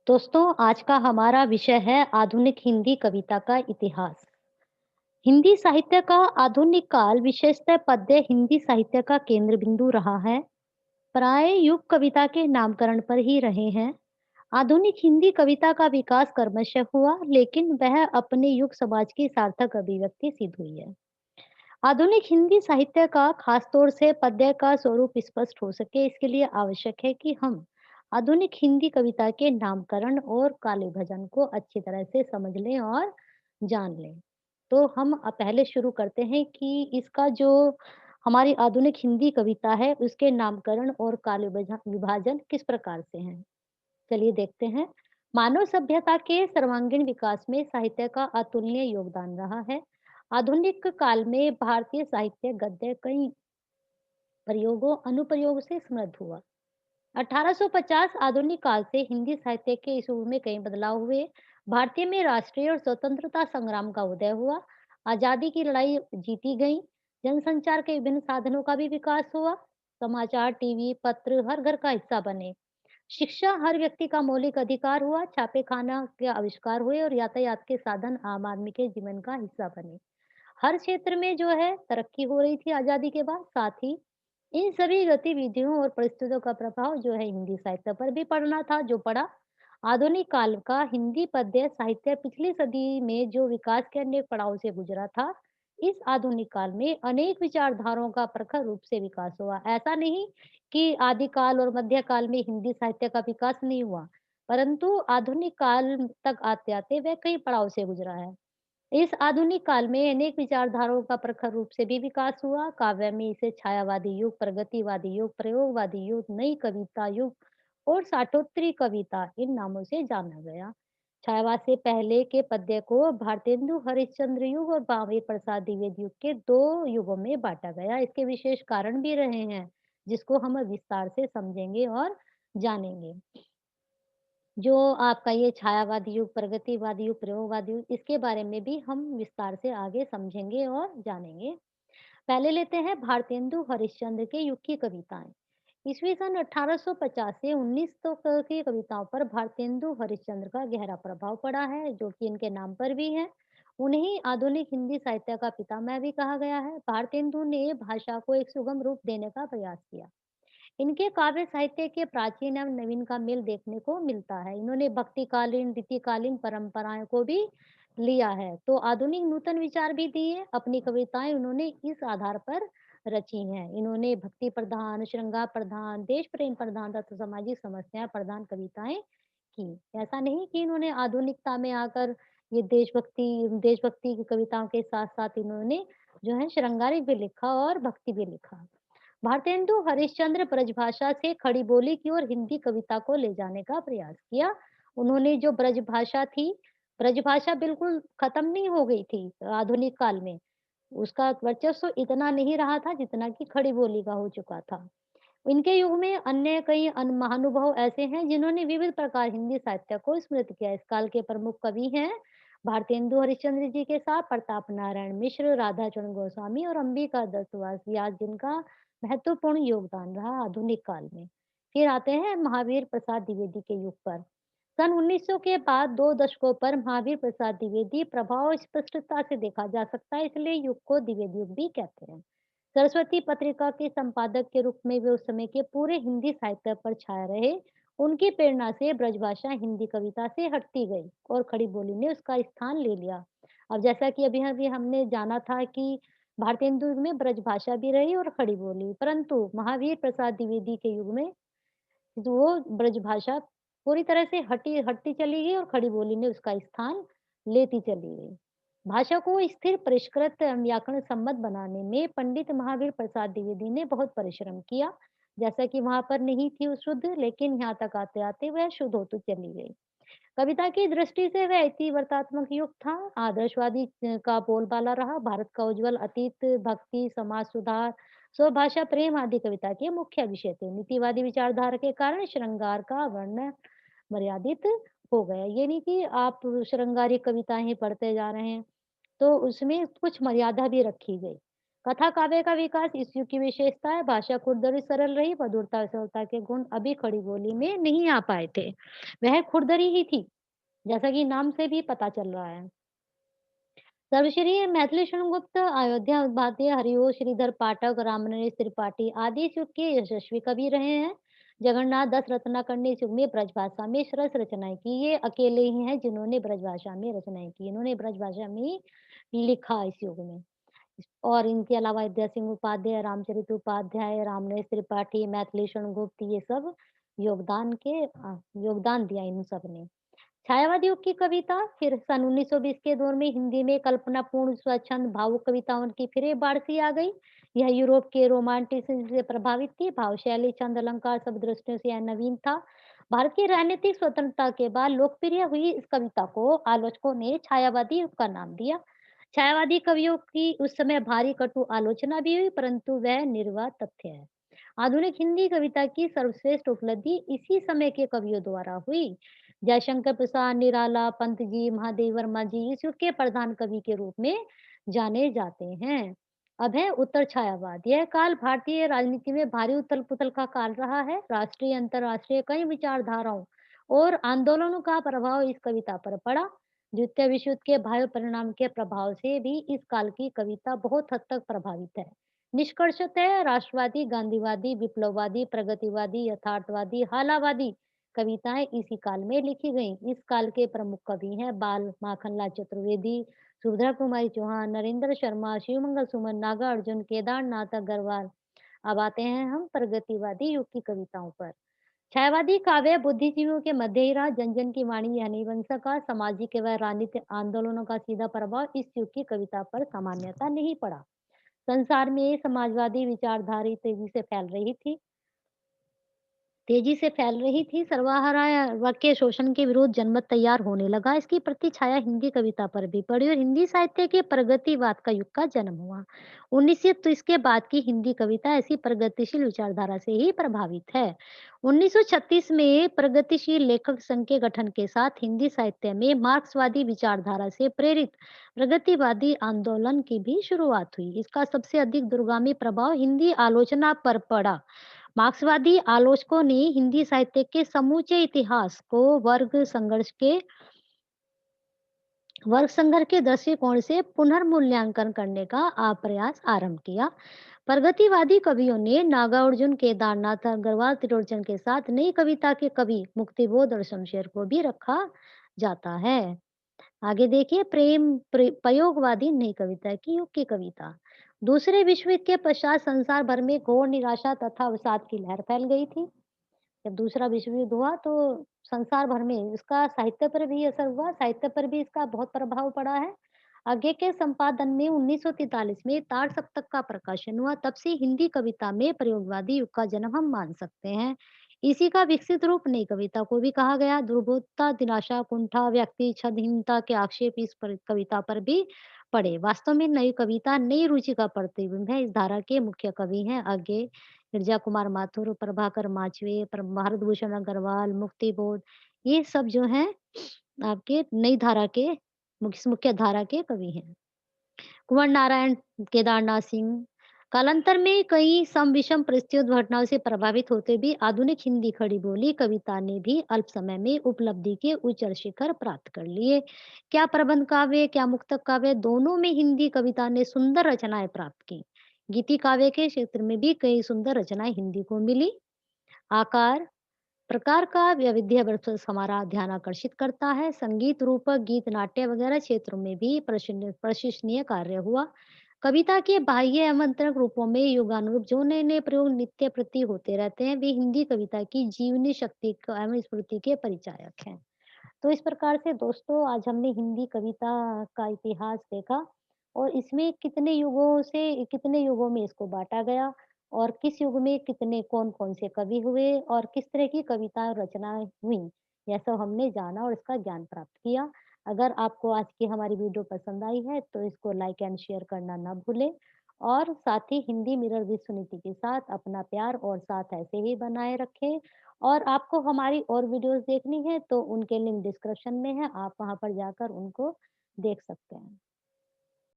दोस्तों, आज का हमारा विषय है आधुनिक हिंदी कविता का इतिहास। हिंदी साहित्य का आधुनिक काल विशेषतः पद्य हिंदी साहित्य का केंद्र बिंदु रहा है। प्राय युग कविता के नामकरण पर ही रहे हैं। आधुनिक हिंदी कविता का विकास क्रमशः हुआ, लेकिन वह अपने युग समाज की सार्थक अभिव्यक्ति सिद्ध हुई है। आधुनिक हिंदी साहित्य का खास तौर से पद्य का स्वरूप स्पष्ट हो सके, इसके लिए आवश्यक है कि हम आधुनिक हिंदी कविता के नामकरण और काले भजन को अच्छी तरह से समझ लें और जान लें। तो हम पहले शुरू करते हैं कि इसका जो हमारी आधुनिक हिंदी कविता है, उसके नामकरण और काले विभाजन किस प्रकार से हैं। चलिए देखते हैं। मानव सभ्यता के सर्वांगीण विकास में साहित्य का अतुलनीय योगदान रहा है। आधुनिक काल में भारतीय साहित्य गद्य कई प्रयोगों अनुप्रयोग से समृद्ध हुआ। 1850 आधुनिक काल से हिंदी साहित्य के इस युग में कई बदलाव हुए। भारतीय में राष्ट्रीय और स्वतंत्रता संग्राम का उदय हुआ। आजादी की लड़ाई जीती गई। जनसंचार के विभिन्न साधनों का भी विकास हुआ। समाचार, टीवी, पत्र हर घर का हिस्सा बने। शिक्षा हर व्यक्ति का मौलिक अधिकार हुआ। छापेखाना के आविष्कार हुए और यातायात के साधन आम आदमी के जीवन का हिस्सा बने। हर क्षेत्र में जो है तरक्की हो रही थी आजादी के बाद। साथ ही इन सभी गतिविधियों और परिस्थितियों का प्रभाव जो है हिंदी साहित्य पर भी पड़ना था, जो पड़ा। आधुनिक काल का हिंदी पद्य साहित्य पिछली सदी में जो विकास के अनेक पड़ाव से गुजरा था, इस आधुनिक काल में अनेक विचारधाराओं का प्रखर रूप से विकास हुआ। ऐसा नहीं कि आदिकाल और मध्यकाल में हिंदी साहित्य का विकास नहीं हुआ, परंतु आधुनिक काल तक आते-आते वह कई पड़ाव से गुजरा है। इस आधुनिक काल में अनेक विचारधाराओं का प्रखर रूप से भी विकास हुआ। काव्य में इसे छायावादी युग, प्रगतिवादी युग, प्रयोगवादी युग, नई कविता युग और साठोत्तरी कविता इन नामों से जाना गया। छायावाद से पहले के पद्य को भारतेंदु हरिश्चंद्र युग और महावीर प्रसाद द्विवेदी युग के 2 युगों में बाँटा गया। इसके विशेष कारण भी रहे हैं, जिसको हम विस्तार से समझेंगे और जानेंगे। जो आपका ये छायावादी युग, प्रगतिवादी युग, प्रयोगवादी युग, इसके बारे में भी हम विस्तार से आगे समझेंगे और जानेंगे। पहले लेते हैं भारतेंदु हरिश्चंद्र के युग की कविताएँ। ईस्वी सन 1850 से 19 तक की कविताओं पर भारतेंदु हरिश्चंद्र का गहरा प्रभाव पड़ा है, जो कि इनके नाम पर भी है। उन्हें आधुनिक हिंदी साहित्य का पितामह भी कहा गया है। भारतेंदु ने भाषा को एक सुगम रूप देने का प्रयास किया। इनके काव्य साहित्य के प्राचीन एवं नवीन का मेल देखने को मिलता है। इन्होंने भक्तिकालीन, रीतिकालीन परंपराओं को भी लिया है, तो आधुनिक नूतन विचार भी दिए। अपनी कविताएँ उन्होंने इस आधार पर रची हैं। इन्होंने भक्ति प्रधान, श्रृंगार प्रधान, देश प्रेम प्रधान तथा सामाजिक समस्या प्रधान कविताएँ की। ऐसा नहीं कि इन्होंने आधुनिकता में आकर ये देशभक्ति की कविताओं के साथ-साथ इन्होंने जो है श्रृंगारिक भी लिखा और भक्ति भी लिखा। भारतेंदु हरिश्चंद्र ब्रजभाषा से खड़ी बोली की ओर हिंदी कविता को ले जाने का प्रयास किया। उन्होंने जो ब्रजभाषा थी, ब्रजभाषा बिल्कुल खत्म नहीं हो गई थी आधुनिक काल में। उसका वर्चस्व इतना नहीं रहा था जितना कि खड़ी बोली का हो चुका था। इनके युग में अन्य कई महानुभाव ऐसे हैं जिन्होंने विविध प्रकार हिंदी साहित्य को समृद्ध किया। इस काल के प्रमुख कवि हैं भारतेंदु हरिश्चंद्र जी के साथ प्रताप नारायण मिश्र, राधाचरण गोस्वामी और अंबिका दत्त व्यास, जिनका महत्वपूर्ण योगदान रहा आधुनिक काल में। फिर आते हैं महावीर प्रसाद द्विवेदी के युग पर। सन 1900 के बाद 2 दशकों पर महावीर प्रसाद द्विवेदी प्रभाव स्पष्टता से देखा जा सकता है, इसलिए युग को द्विवेदी युग भी कहते हैं। सरस्वती पत्रिका के संपादक के रूप में वे उस समय के पूरे हिंदी साहित्य पर छाए रहे। उनकी प्रेरणा से ब्रजभाषा हिंदी कविता से हटती गई और खड़ी बोली ने उसका स्थान ले लिया। अब जैसा कि अभी-अभी हमने जाना था कि भारतेंदु युग में ब्रजभाषा भी रही और खड़ी बोली, परंतु महावीर प्रसाद द्विवेदी के युग में जो वो ब्रजभाषा पूरी तरह से हटी हटती चली गई और खड़ी बोली ने उसका स्थान लेती चली गई। भाषा को स्थिर, परिष्कृत एवं व्याकरण सम्मत बनाने में पंडित महावीर प्रसाद द्विवेदी ने बहुत परिश्रम किया। जैसा कि वहाँ पर नहीं थी वो शुद्ध, लेकिन यहाँ तक आते-आते वह शुद्ध होती चली गई। कविता की दृष्टि से वह इतिवर्तात्मक युग था। आदर्शवादी का बोलबाला रहा। भारत का उज्ज्वल अतीत, भक्ति, समाज सुधार, स्वभाषा प्रेम आदि कविता के मुख्य विषय थे। नीतिवादी विचारधारा के कारण श्रृंगार का वर्णन मर्यादित हो गया। ये नहीं कि आप श्रृंगारिक कविताएँ ही पढ़ते जा रहे हैं, तो उसमें कुछ मर्यादा भी रखी गई। कथा काव्य का विकास इस युग की विशेषता है। भाषा खुरदरी सरल रही, मधुरता सरलता के गुण अभी खड़ी बोली में नहीं आ पाए थे। वह खुरदरी ही थी, जैसा कि नाम से भी पता चल रहा है। सर्वश्री मैथिली शरणगुप्त, अयोध्या उपाध्याय, हरिओं श्रीधर पाठक, रामनरेश त्रिपाठी आदि इस युग के यशस्वी कवि रहे हैं। जगन्नाथ दस रत्नाकर ने इस युग में ब्रजभाषा में सरस रचनाएं की। ये अकेले ही हैं जिन्होंने ब्रजभाषा में रचनाएं की। इन्होंने ब्रजभाषा में ही लिखा इस युग में। और इनके अलावा विद्या सिंह उपाध्याय, रामचरित उपाध्याय, रामनरेश त्रिपाठी, मैथिली शरणगुप्त ये सब योगदान दिया इन सब ने। छायावादी युग की कविता फिर सन 1920 के दौर में हिंदी में कल्पनापूर्ण स्वच्छंद भावुक कविताओं की फिर एक बाढ़ सी आ गई। यह यूरोप के रोमांटिसिज्म से प्रभावित थी। भावशैली, छंद, अलंकार सब दृष्टियों से यह नवीन था। भारत की राजनीतिक स्वतंत्रता के बाद लोकप्रिय हुई इस कविता को आलोचकों ने छायावादी युग का नाम दिया। छायावादी कवियों की उस समय भारी कटु आलोचना भी हुई, परंतु वह निर्वाह तथ्य है। आधुनिक हिंदी कविता की सर्वश्रेष्ठ उपलब्धि इसी समय के कवियों द्वारा हुई। जयशंकर प्रसाद, निराला, पंत जी, महादेव वर्मा जी इस युग के प्रधान कवि के रूप में जाने जाते हैं। अब है उत्तर छायावाद। यह काल भारतीय राजनीति में भारी उथल-पुथल का काल रहा है। राष्ट्रीय, अंतर्राष्ट्रीय कई विचारधाराओं और आंदोलनों का प्रभाव इस कविता पर पड़ा। द्वितीय विश्व युद्ध के भयावह परिणाम के प्रभाव से भी इस काल की कविता बहुत हद तक प्रभावित है। निष्कर्षतः राष्ट्रवादी, गांधीवादी, विप्लववादी, प्रगतिवादी, यथार्थवादी, हालावादी कविताएं इसी काल में लिखी गईं। इस काल के प्रमुख कवि हैं बाल माखनलाल चतुर्वेदी, सुभद्रा कुमारी चौहान, नरेंद्र शर्मा, शिवमंगल सुमन, नागा अर्जुन, केदारनाथ अग्रवाल। अब आते हैं हम प्रगतिवादी युग की कविताओं पर। छायावादी काव्य बुद्धिजीवियों के मध्य ही रहा। जन-जन की वाणी यह नहीं बन सका। सामाजिक एवं राजनीतिक आंदोलनों का सीधा प्रभाव इस युग की कविता पर सामान्यतः नहीं पड़ा। संसार में समाजवादी विचारधारा तेजी से फैल रही थी। सर्वहारा वर्ग के शोषण के विरुद्ध जनमत तैयार होने लगा। इसकी प्रतिछाया हिंदी कविता पर भी पड़ी और हिंदी साहित्य के प्रगतिवाद का युग का जन्म हुआ। 1900 तो इसके बाद की हिंदी कविता ऐसी प्रगतिशील विचारधारा से ही प्रभावित है। 1936 में प्रगतिशील लेखक संघ के गठन के साथ हिंदी साहित्य में मार्क्सवादी विचारधारा से प्रेरित प्रगतिवादी आंदोलन की भी शुरुआत हुई। इसका सबसे अधिक दूरगामी प्रभाव हिंदी आलोचना पर पड़ा। मार्क्सवादी आलोचकों ने हिंदी साहित्य के समूचे इतिहास को वर्ग संघर्ष के दृष्टिकोण से पुनर्मूल्यांकन करने का प्रयास आरंभ किया। प्रगतिवादी कवियों ने नागार्जुन, केदारनाथ अग्रवाल, त्रिलोचन के साथ नई कविता के कवि मुक्तिबोध और शमशेर को भी रखा जाता है। आगे देखिए प्रयोगवादी नई कविता की युग की कविता। दूसरे विश्व युद्ध के पश्चात संसार भर में घोर निराशा तथा अवसाद की लहर फैल गई थी। जब दूसरा विश्व युद्ध हुआ तो संसार भर में इसका साहित्य पर भी असर हुआ, साहित्य पर भी इसका बहुत प्रभाव पड़ा है। आगे के संपादन में 1943 में तार सप्तक का प्रकाशन हुआ, तब से हिंदी कविता में प्रयोगवादी युग का जन्म हम मान सकते हैं। इसी का विकसित रूप नई कविता को भी कहा गया। दुर्बोधता, दिनाशा, कुंठा, व्यक्ति छदहीनता के आक्षेप इस कविता पर भी पड़े। वास्तव में नई कविता नई रुचि का प्रतिबिंब है। इस धारा के मुख्य कवि हैं आगे गिरजा कुमार माथुर, प्रभाकर माचवे, भारतभूषण अग्रवाल, मुक्तिबोध, ये सब जो हैं आपके नई धारा के मुख्य धारा के कवि हैं। कुंवर नारायण, केदारनाथ सिंह कालांतर में कई सम विषम परिस्थितियों घटनाओं से प्रभावित होते भी आधुनिक हिंदी खड़ी बोली कविता ने भी अल्प समय में उपलब्धि के उच्च शिखर प्राप्त कर लिए। क्या प्रबंध काव्य, क्या मुक्तक काव्य, दोनों में हिंदी कविता ने सुंदर रचनाएं प्राप्त की। गीति काव्य के क्षेत्र में भी कई सुंदर रचनाएं हिंदी को मिली। आकार प्रकार का वैविध्य हमारा ध्यान आकर्षित करता है। संगीत, रूपक, गीत, नाट्य वगैरह क्षेत्रों में भी प्रशंसनीय कार्य हुआ। कविता के बाह्य आमंत्रण रूपों में युगानुरूप जो नए-नए प्रयोग नित्य प्रति होते रहते हैं, वे हिंदी कविता की जीवनी शक्ति एवं स्फूर्ति के परिचायक हैं। तो इस प्रकार से दोस्तों आज हमने हिंदी कविता का इतिहास देखा और इसमें कितने युगों में इसको बाँटा गया और किस युग में कितने कौन-कौन से कवि हुए और किस तरह की कविता और रचनाएँ हुईं, यह सब हमने जाना और इसका ज्ञान प्राप्त किया। अगर आपको आज की हमारी वीडियो पसंद आई है तो इसको लाइक एंड शेयर करना ना भूलें और साथ ही हिंदी मिरर विश्व नीति के साथ अपना प्यार और साथ ऐसे ही बनाए रखें। और आपको हमारी और वीडियोज़ देखनी है तो उनके लिंक डिस्क्रिप्शन में है, आप वहाँ पर जाकर उनको देख सकते हैं।